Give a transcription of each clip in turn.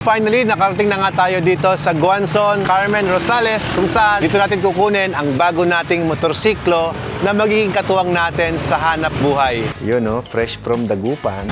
Finally, nakarating na nga tayo dito sa Guanzon, Carmen Rosales, kung saan dito natin kukunin ang bago nating motorsiklo na magiging katuwang natin sa hanap buhay. Yun o, fresh from Dagupan.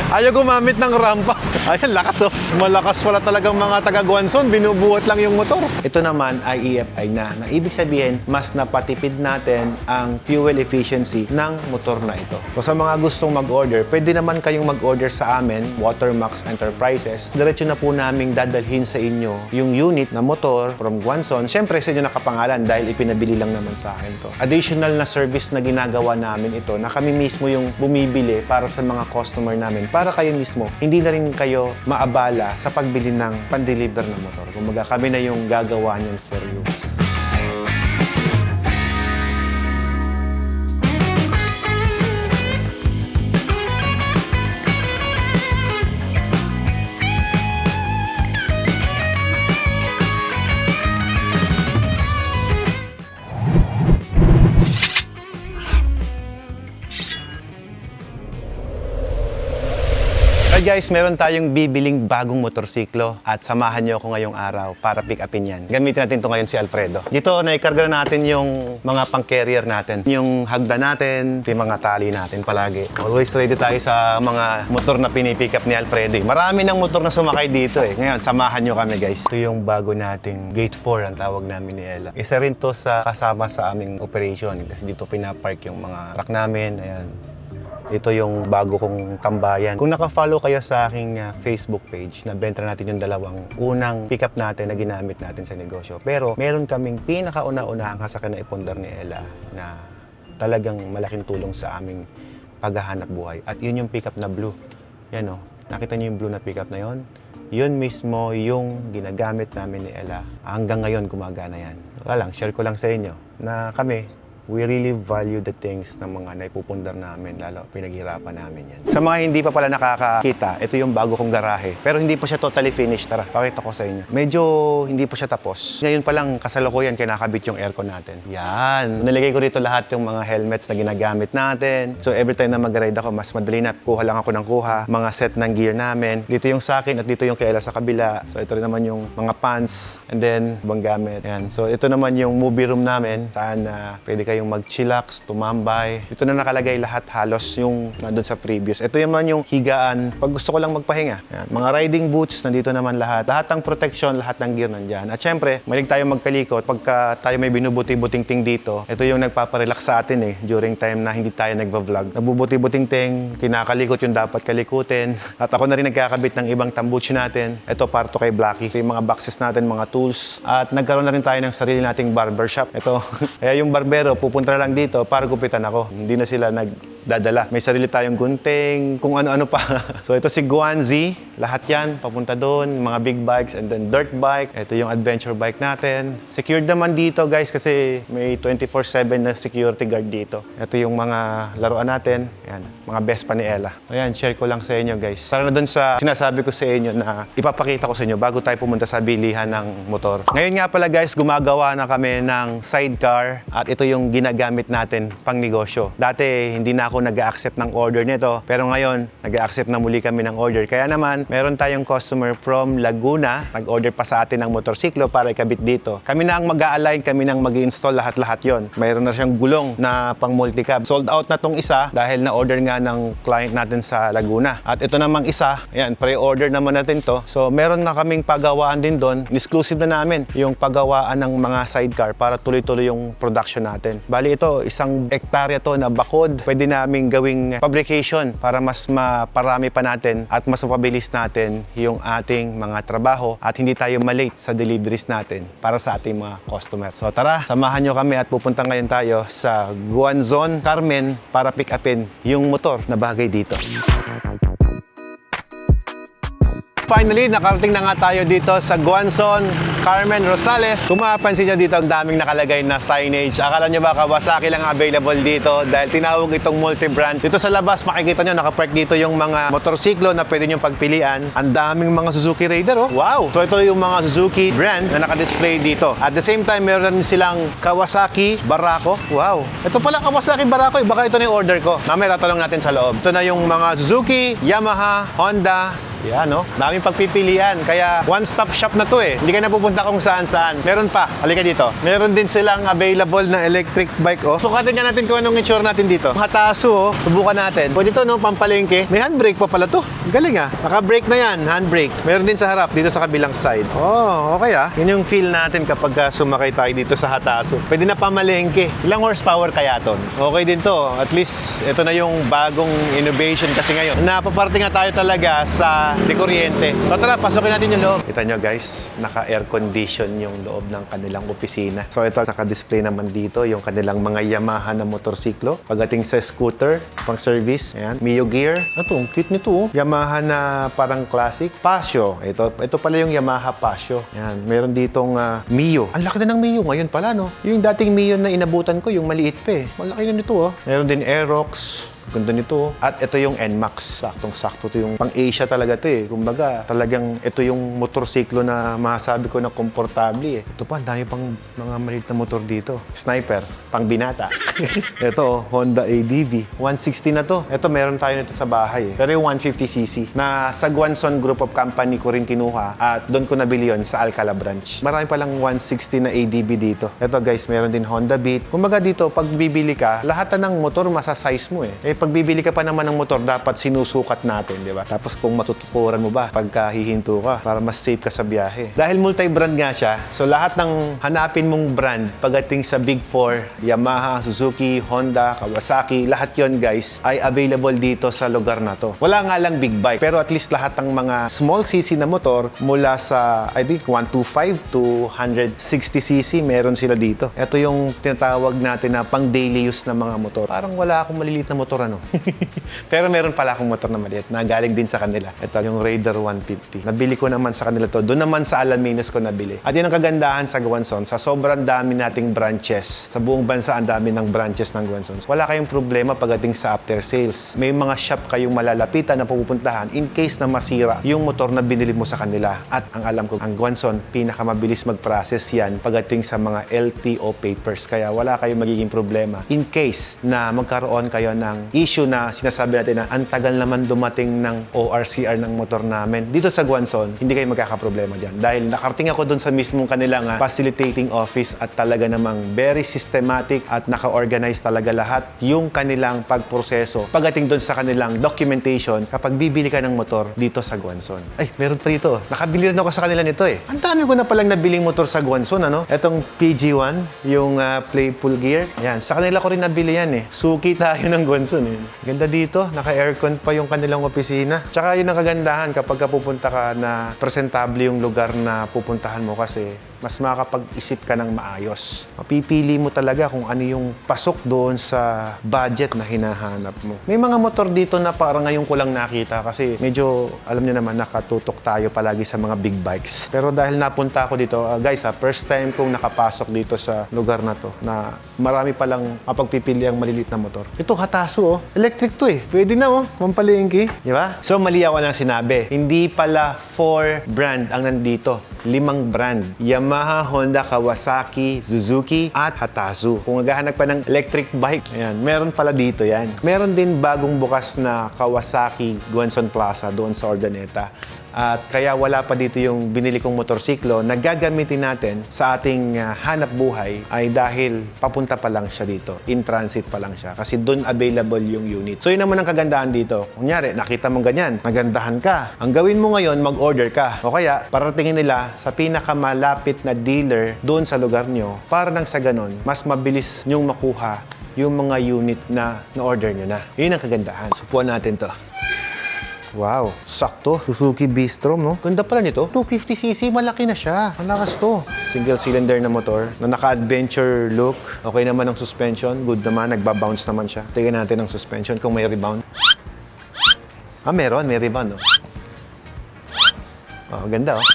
Ayaw gumamit ng rampa. Ayan, lakas o. Malakas pala talagang mga taga Guanzon, binubuhat lang yung motor. Ito naman ay EFI na ibig sabihin, mas napatipid natin ang fuel efficiency ng motor na ito. So sa mga gustong mag-order, pwede naman kayong mag-order sa amin, Watermax Enterprises. Diretso na po naming dadalhin sa inyo yung unit na motor from Guanzon. Siyempre, sa inyo nakapangalan dahil ipinabili lang naman sa akin to. Additional na service na ginagawa namin ito na kami mismo yung bumibili para sa mga customer namin. Para kayo mismo, hindi na rin kayo maabala sa pagbili ng pan-deliver na motor. Kumbaga, kami na yung gagawa niyan for you. Hey guys, meron tayong bibiling bagong motorsiklo at samahan niyo ako ngayong araw para pick upin yan. Gamitin natin ito ngayon si Alfredo. Dito, naikarga natin yung mga pang-carrier natin. Yung hagda natin, yung mga tali natin palagi. Always ready tayo sa mga motor na pinipick up ni Alfredo. Marami ng motor na sumakay dito eh. Ngayon, samahan niyo kami guys. Ito yung bago nating Gate 4 ang tawag namin ni Ella. Isa rin to sa kasama sa aming operation kasi dito pinapark yung mga truck namin. Ayan. Ito yung bago kong tambayan. Kung naka-follow kayo sa aking Facebook page, nabenta natin yung dalawang unang pick-up natin na ginamit natin sa negosyo. Pero meron kaming pinakauna-unahang sasakyan na ipundar ni Ella na talagang malaking tulong sa aming paghahanap buhay. At yun yung pick-up na blue. Yan o. Nakita niyo yung blue na pick-up na yun? Yun mismo yung ginagamit namin ni Ella. Hanggang ngayon gumagana yan. Wala lang, share ko lang sa inyo na kami, we really value the things ng mga naipupundar namin, lalo pinaghirapan namin yan. Sa mga hindi pa pala nakakakita, ito yung bago kong garahe. Pero hindi pa siya totally finished. Tara, pakita ko sa inyo. Medyo hindi pa siya tapos. Ngayon pa lang kasalukuyan kinakabit yung aircon natin. Yan. Nilagay ko dito lahat yung mga helmets na ginagamit natin. So every time na mag-ride ako, mas madali na. Kuha lang ako ng kuha. Mga set ng gear namin. Dito yung sa akin at dito yung kay Ella sa kabila. So ito rin naman yung mga pants and then ibang gamit. Yan. So ito naman yung movie room namin. Saan pwede kayo yung mag-chillax, tumambay. Ito na nakalagay lahat halos yung nandun sa previous. Ito naman yung higaan pag gusto ko lang magpahinga. Yan. Mga riding boots, nandito naman lahat. Lahat ng protection, lahat ng gear nandyan. At syempre, mahilig tayo magkalikot. Pagka tayo may binubuti-buting-ting dito, ito yung nagpaparelax sa atin eh. During time na hindi tayo nagva-vlog. Nabubuti-buting-ting, kinakalikot yung dapat kalikutin. At ako na rin nagkakabit ng ibang tambuchi natin. Ito parto kay Blackie. Ito yung mga boxes natin, mga tools. At nagkaroon na rin tayo ng sarili nating barbershop. Ito, kaya yung barbero, pupunta lang dito para gupitan ako. Hindi na sila nagdadala. May sarili tayong gunting, kung ano-ano pa. So ito si Guanzi, lahat yan, papunta doon, mga big bikes and then dirt bike. Ito yung adventure bike natin. Secured naman dito guys kasi may 24/7 na security guard dito. Ito yung mga laruan natin. Yan, mga best pa ni Ella. Ayan, share ko lang sa inyo guys. Para na doon sa sinasabi ko sa inyo na ipapakita ko sa inyo bago tayo pumunta sa bilihan ng motor. Ngayon nga pala guys, gumagawa na kami ng sidecar at ito yung ginagamit natin pang negosyo. Dati hindi na ako nag-accept ng order nito, pero ngayon nag-accept na muli kami ng order. Kaya naman, meron tayong customer from Laguna, nag-order pa sa atin ng motorsiklo para ikabit dito. Kami na ang mag-a-align, kami na ang mag-i-install lahat-lahat yon. Mayroon na siyang gulong na pang multicab. Sold out na tong isa dahil na-order nga ng client natin sa Laguna. At ito namang isa, ayan, pre-order naman natin to. So meron na kaming pagawaan din doon. Exclusive na namin yung pagawaan ng mga sidecar para tuloy-tuloy yung production natin. Bali ito, isang hektarya to na bakod. Pwede naming gawing fabrication para mas maparami pa natin at mas mapabilis natin yung ating mga trabaho at hindi tayo malate sa deliveries natin para sa ating mga customer. So tara, samahan nyo kami at pupunta ngayon tayo sa Guanzon, Carmen para pick upin yung motor na bagay dito. Finally, nakarating na nga tayo dito sa Guanzon, Carmen Rosales. Kung mapapansin nyo dito, ang daming nakalagay na signage. Akala nyo ba Kawasaki lang available dito dahil tinawag itong multi-brand. Dito sa labas, makikita nyo, nakapark dito yung mga motorsiklo na pwede nyo pagpilian. Ang daming mga Suzuki Raider, oh. Wow! So ito yung mga Suzuki brand na nakadisplay dito. At the same time, meron silang Kawasaki Barako. Wow! Ito pala Kawasaki Barako, baka ito na yung order ko. Mamaya tatanong natin sa loob. Ito na yung mga Suzuki, Yamaha, Honda, Yan, no? Daming pagpipilian. Kaya one-stop shop na to eh. Hindi ka na pupunta kung saan-saan. Meron pa. Halika dito. Meron din silang available na electric bike, oh. Sukatin nga natin kung anong insure natin dito. Hatasu, oh. Subukan natin. Pwede to, no? Pampalengke. May handbrake pa pala to. Galing, ah. Naka-brake na yan. Handbrake. Meron din sa harap, dito sa kabilang side. Oh, okay, ah. Yun yung feel natin kapag sumakay tayo dito sa Hatasu. Pwede na pamalengke. Ilang horsepower kaya ton? Okay din to. At least, ito na yung bagong innovation kasi ngayon. Napaparte nga tayo talaga sa kuryente. So tara, pasokin natin yung loob. Kita nyo guys, naka-air condition yung loob ng kanilang opisina. So ito, naka-display naman dito yung kanilang mga Yamaha na motorsiklo. Pagdating sa scooter, pang service, ayan, Mio Gear. Ito, ang cute nito, oh. Yamaha na parang classic. Pasio. Ito pala yung Yamaha Pasio. Ayan, meron ditong Mio. Ang laki na ng Mio ngayon pala, no? Yung dating Mio na inabutan ko, yung maliit pa eh. Malaki na nito, oh. Meron din Aerox. Ganda nito. At ito yung NMAX. Saktong-sakto to yung pang-Asia talaga to eh. Kumbaga, talagang ito yung motorsiklo na masasabi ko na komportable eh. Ito pa, dami pang mga maliit na motor dito. Sniper, pang binata. Ito, Honda ADV. 160 na to. Ito, meron tayo nito sa bahay eh. Pero yung 150cc na sa Guanzon Group of Company ko rin kinuha at doon ko nabili yon sa Alcala branch. Marami palang 160 na ADV dito. Ito guys, meron din Honda Beat. Kumbaga dito, pag bibili ka, lahat ng motor masasize mo eh. Pag bibili ka pa naman ng motor, dapat sinusukat natin, di ba? Tapos kung matutukuran mo ba, pagka hihinto ka, para mas safe ka sa biyahe. Dahil multi-brand nga siya, so lahat ng hanapin mong brand, pagdating sa Big 4, Yamaha, Suzuki, Honda, Kawasaki, lahat yon guys, ay available dito sa lugar na to. Wala nga lang big bike, pero at least lahat ng mga small cc na motor, mula sa, I think, 125 to 160cc, meron sila dito. Ito yung tinatawag natin na pang daily use na mga motor. Parang wala akong maliliit na motor, ano. Pero meron pala akong motor na maliit na galing din sa kanila. Ito yung Raider 150. Nabili ko naman sa kanila to. Doon naman sa Alaminos ko nabili. At yun ang kagandahan sa Guanzon. Sa sobrang dami nating branches. Sa buong bansa ang dami ng branches ng Guanzon. Wala kayong problema pagdating sa after sales. May mga shop kayong malalapitan na pupuntahan in case na masira yung motor na binili mo sa kanila. At ang alam ko, ang Guanzon, pinakamabilis mag-process yan pagdating sa mga LTO papers. Kaya wala kayong magiging problema in case na magkaroon kayo ng issue na sinasabi natin na ang tagal naman dumating ng ORCR ng motor namin. Dito sa Guanzon, hindi kayo magkakaproblema dyan. Dahil nakarating ako dun sa mismong kanilang facilitating office at talaga namang very systematic at naka-organize talaga lahat yung kanilang pagproseso pagdating dun sa kanilang documentation kapag bibili ka ng motor dito sa Guanzon. Ay, meron pa dito. Nakabili rin ako sa kanila nito eh. Ang dami ko na palang nabiling motor sa Guanzon, ano? Etong PG1, yung Playful Gear. Yan, sa kanila ko rin nabili yan eh. Suki tayo ng Guanzon eh. Ganda dito, naka-aircon pa yung kanilang opisina. Tsaka yun ang kagandahan kapag pupunta ka na presentable yung lugar na pupuntahan mo kasi mas makakapag-isip ka ng maayos. Mapipili mo talaga kung ano yung pasok doon sa budget na hinahanap mo. May mga motor dito na parang ngayon ko lang nakita kasi medyo, alam niyo naman, nakatutok tayo palagi sa mga big bikes. Pero dahil napunta ako dito, guys first time kong nakapasok dito sa lugar na to na marami palang mapagpipili ang maliliit na motor. Ito, Hatasu, oh. Electric to eh. Pwede na, oh. Pampalengke. Di ba? So, mali ako nang sinabi. Hindi pala 4 brand ang nandito. 5 brand. Yamaha, Honda, Kawasaki, Suzuki, at Hatasu. Kung maghahanap pa ng electric bike, ayan, meron pala dito yan. Meron din bagong bukas na Kawasaki Guanzon Plaza doon sa Ordaneta. At kaya wala pa dito yung binili kong motorsiklo na gagamitin natin sa ating hanap buhay ay dahil papunta pa lang siya dito. In transit pa lang siya. Kasi doon available yung unit. So yun naman ang kagandahan dito. Kunyari, nakita mong ganyan, nagandahan ka. Ang gawin mo ngayon, mag-order ka. O kaya, paratingin nila sa pinakamalapit na dealer doon sa lugar nyo para nang sa ganon, mas mabilis nyong makuha yung mga unit na na-order nyo na. Yun ang kagandahan. Supuan natin to. Wow, sakto. Suzuki B-Strom, no? Ganda pala nito. 250cc, malaki na siya. Malakas to. Single cylinder na motor na naka-adventure look. Okay naman ang suspension. Good naman. Nagbabounce naman siya. Tingnan natin ang suspension kung may rebound. Meron. May rebound, no? Oh, ganda, oh.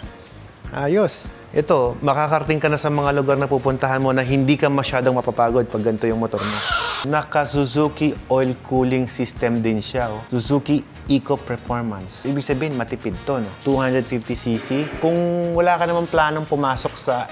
Ayos. Ito, makakarating ka na sa mga lugar na pupuntahan mo na hindi ka masyadong mapapagod pag ganito yung motor mo. Naka Suzuki oil cooling system din siya. Oh. Suzuki Eco Performance. Ibig sabihin, matipid to. No? 250cc. Kung wala ka naman planong pumasok sa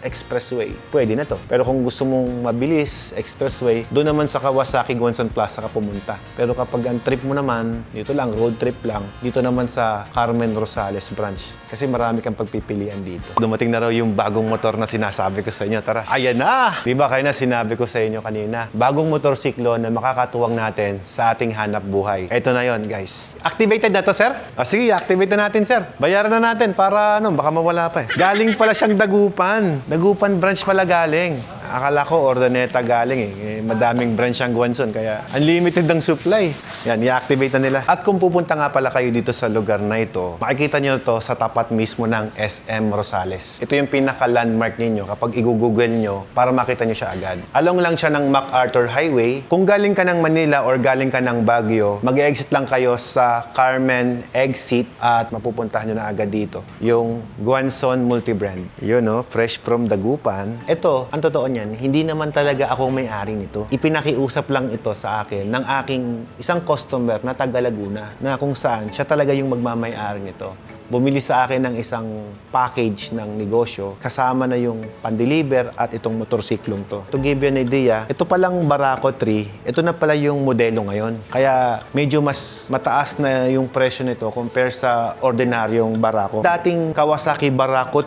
expressway, pwede na to. Pero kung gusto mong mabilis, expressway, doon naman sa Kawasaki Guanzon Plaza ka pumunta. Pero kapag ang trip mo naman, dito lang, road trip lang, dito naman sa Carmen Rosales branch. Kasi marami kang pagpipilian dito. Dumating na raw yung bagong motor na sinasabi ko sa inyo. Tara, ayan na! Di ba kayo na sinabi ko sa inyo kanina? Bagong motorsiklo na makakatuwang natin sa ating hanap buhay. Ito na yon guys. Activated na to, sir? Sige, activate na natin, sir. Bayaran na natin para, baka mawala pa eh. Galing pala siyang Dagupan. Dagupan branch pala galing. Akala ko Ordaneta galing eh. Madaming branch ang Guanzon, kaya unlimited ang supply. Yan, i-activate na nila. At kung pupunta nga pala kayo dito sa lugar na ito, makikita nyo to sa tapat mismo ng SM Rosales. Ito yung pinaka-landmark ninyo kapag i-google nyo para makita nyo siya agad. Along lang siya ng MacArthur Highway. Kung galing ka ng Manila or galing ka ng Baguio, mag-exit lang kayo sa Carmen Exit at mapupuntahan nyo na agad dito. Yung Guanzon Multibrand. Yun, no? Fresh from Dagupan. Ito, ang totoo niyan, hindi naman talaga ako may-ari nito. Ipinakiusap lang ito sa akin ng aking isang customer na taga Laguna na kung saan siya talaga yung magmamay-ari nito. Bumili sa akin ng isang package ng negosyo, kasama na yung pan-deliver at itong motorsiklong to. To give you an idea, ito palang Barako 3, ito na pala yung modelo ngayon. Kaya medyo mas mataas na yung presyo nito compare sa ordinaryong Barako. Dating Kawasaki Barako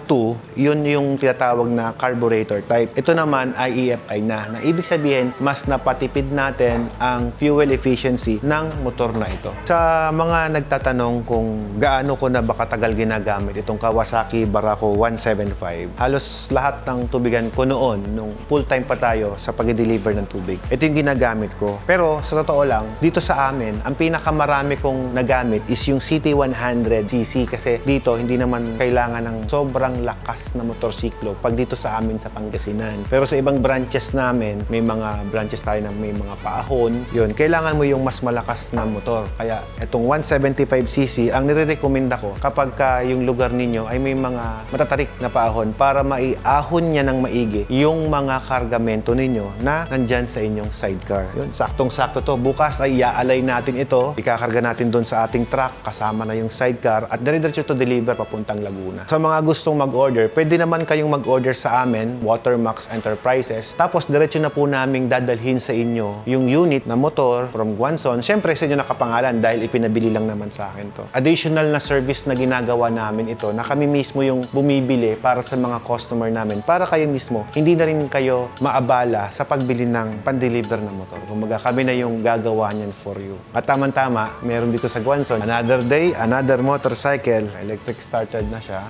2, yun yung tinatawag na carburetor type. Ito naman ay EFI na ibig sabihin, mas napatipid natin ang fuel efficiency ng motor na ito. Sa mga nagtatanong kung gaano ko na baka tagal ginagamit itong Kawasaki Barako 175. Halos lahat ng tubigan ko noon, nung full-time pa tayo sa pag-deliver ng tubig. Ito yung ginagamit ko. Pero sa totoo lang, dito sa amin, ang pinakamarami kong nagamit is yung CT100cc kasi dito hindi naman kailangan ng sobrang lakas na motorsiklo pag dito sa amin sa Pangasinan. Pero sa ibang branches namin, may mga branches tayo na may mga paahon. Yun, kailangan mo yung mas malakas na motor. Kaya itong 175cc, ang nire-recommenda ko kapag yung lugar ninyo ay may mga matatarik na paahon para maiahon niya ng maigi yung mga kargamento ninyo na nandyan sa inyong sidecar. Yun, saktong-sakto to. Bukas ay iaalay natin ito. Ikakarga natin doon sa ating truck kasama na yung sidecar at dire-diretso to deliver papuntang Laguna. Sa mga gustong mag-order, pwede naman kayong mag-order sa amin, Watermax Enterprises. Tapos diretso na po naming dadalhin sa inyo yung unit na motor from Guanzon. Siyempre sa inyo nakapangalan dahil ipinabili lang naman sa akin to. Additional na service na ginagawa namin ito na kami mismo yung bumibili para sa mga customer namin para kayo mismo hindi na rin kayo maabala sa pagbili ng pan-deliver na motor. Kumbaga kami na yung gagawa niyan for you. At tama-tama, meron dito sa Guanzon, another day, another motorcycle, electric started na siya.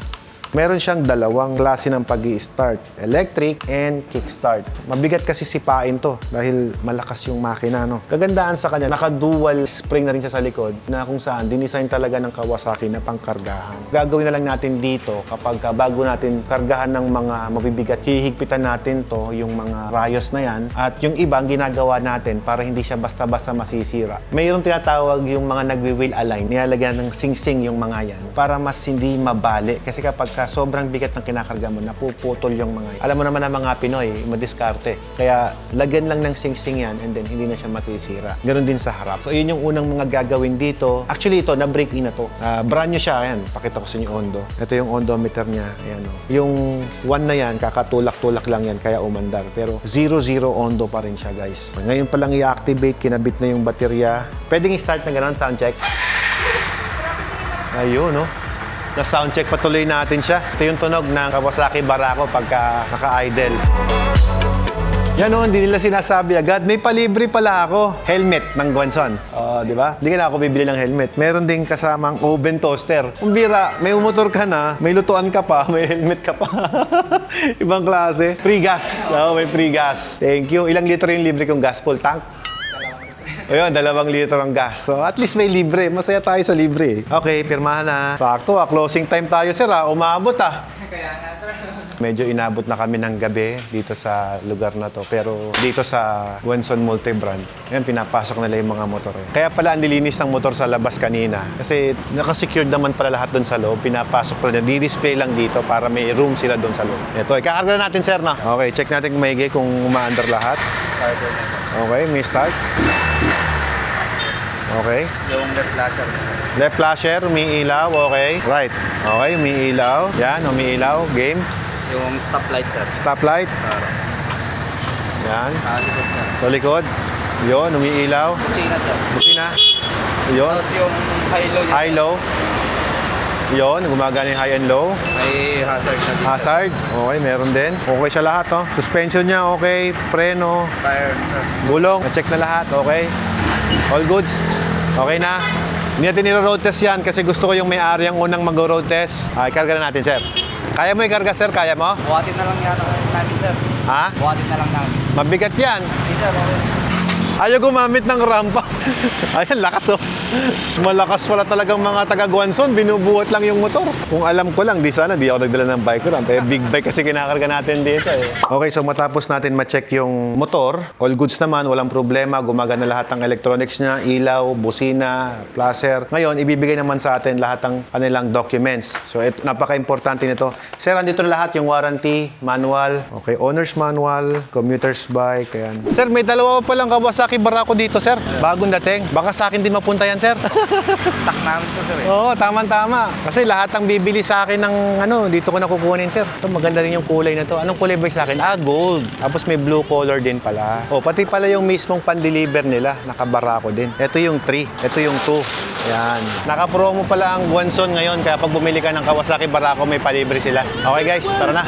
Meron siyang dalawang klase ng pag-i-start, electric and kickstart. Mabigat kasi sipain to dahil malakas yung makina, no? Kagandaan sa kanya, naka-dual spring na rin siya sa likod na kung saan dinisign talaga ng Kawasaki na pangkargahan. Gagawin na lang natin dito kapag bago natin kargahan ng mga mabibigat, hihigpitan natin to, yung mga rayos na yan, at yung iba ang ginagawa natin para hindi siya basta-basta masisira. Mayroong tinatawag yung mga nagwi-wheel align, nilalagyan ng sing-sing yung mga yan para mas hindi mabali. Kasi kapag sobrang bigat ng kinakarga mo, napuputol yung mga. Alam mo naman ang mga Pinoy, madiskarte. Kaya lagyan lang ng sing-sing yan and then hindi na siya masisira. Ganon din sa harap. So yun yung unang mga gagawin dito. Actually ito, na-break in na to. Brand new siya. Ayan, pakita ko sa inyo Ondo. Ito yung ondometer niya. Ayan, oh. Yung 1 na yan, kakatulak-tulak lang yan kaya umandar. Pero 0-0 Ondo pa rin siya, guys. Ngayon pa lang i-activate, kinabit na yung baterya. Pwedeng i-start na gano'n, sound check. Ayun, no? Na-soundcheck patuloy natin siya. Ito yung tunog ng Kawasaki Barako pagka naka-idle. Yan o, hindi nila sinasabi agad. May palibre pala ako. Helmet ng Guanzon. Di ba? Hindi ka na ako bibili ng helmet. Meron ding kasamang oven toaster. Kung bira, may motor ka na, may lutuan ka pa, may helmet ka pa. Ibang klase. Free gas. May free gas. Thank you. Ilang litro yung libre kong gas? Full tank? Ayun, 2 litro ng gas. So, at least may libre. Masaya tayo sa libre. Okay, pirmahan na. Sakto, closing time tayo, sir. Umabot, Kaya nga, sir. Medyo inabot na kami ng gabi dito sa lugar na to. Pero dito sa Guanzon Multibrand, yan, pinapasok nila yung mga motor. Kaya pala ang nilinis ng motor sa labas kanina. Kasi nakasecured naman pala lahat doon sa loob. Pinapasok pala niya. Di-display lang dito para may room sila doon sa loob. Ito, ikakarga na natin, sir, na. Okay, check natin kung maigi kung umaandar lahat. Okay, may start. Okay. Yung left flasher. Left flasher, umiilaw. Okay. Right. Okay, umiilaw. Yan, umiilaw. Game. Yung stoplight, sir. Stoplight. Yan. Likod, sir. Sa likod. Yun, umiilaw. Kusina, sir. Busina. Yun. Tapos yung high-low niya. High-low. Yun, gumagana yung high and low. May hazard na dito. Hazard. Okay, meron din. Okay siya lahat, oh. Suspension niya, okay. Preno. Tire, sir. Gulong, check na lahat. Okay. All goods. Okay na. Hindi natin niro-road test yan kasi gusto ko yung may-ari ang unang mag-road test. Ay, karga na natin, sir. Kaya mo ikarga, sir? Kaya mo? Buhatin na lang yan namin, sir. Ha? Buhatin na lang namin. Mabigat yan. Hey, sir, okay. Ayaw gumamit ng rampa. Ayan, lakas oh. Malakas pala talagang mga taga-Guanzon. Binubuhat lang yung motor. Kung alam ko lang, di sana, di ako nagdala ng bike ramp. Eh, big bike kasi kinakarga natin dito eh. Okay, so matapos natin ma-check yung motor, all goods naman, walang problema. Gumagana lahat ng electronics niya, ilaw, busina, flasher. Ngayon, ibibigay naman sa atin lahat ng kanilang documents. So, napaka-importante nito. Sir, andito na lahat yung warranty, manual, okay, owner's manual, commuter's bike, ayan. Sir, may dalawa pa lang Kawasaki Barako dito, sir. Bagong dating. Baka sa akin din mapunta yan, sir. Stock namin to, sir. Oo, tama-tama. Kasi lahat ng bibili sa akin ng dito ko nakukunin, sir. Ito, maganda rin yung kulay na to. Anong kulay ba sa akin? Gold. Tapos may blue color din pala. Oh, pati pala yung mismong pan-deliver nila, nakabarako din. Ito yung 3, ito yung 2. Yan. Naka-promo pala ang Guanzon ngayon, kaya pag bumili ka ng Kawasaki Barako, may palibre sila. Okay guys, tara na.